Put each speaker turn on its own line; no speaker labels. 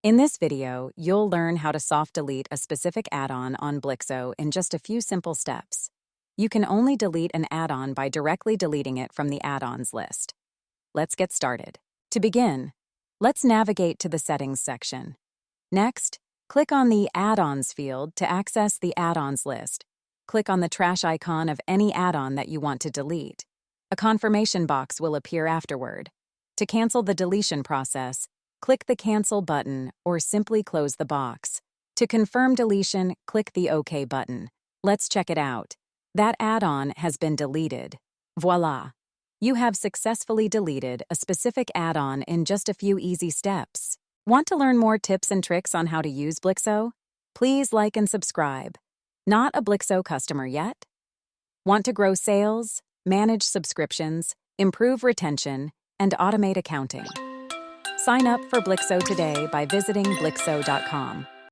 In this video, you'll learn how to soft delete a specific add-on on Blixo in just a few simple steps. You can only delete an add-on by directly deleting it from the add-ons list. Let's get started. To begin, let's navigate to the Settings section. Next, click on the Add-ons field to access the add-ons list. Click on the trash icon of any add-on that you want to delete. A confirmation box will appear afterward. To cancel the deletion process, click the Cancel button or simply close the box. To confirm deletion, click the OK button. Let's check it out. That add-on has been deleted. Voila! You have successfully deleted a specific add-on in just a few easy steps. Want to learn more tips and tricks on how to use Blixo? Please like and subscribe. Not a Blixo customer yet? Want to grow sales, manage subscriptions, improve retention, and automate accounting? Sign up for Blixo today by visiting Blixo.com.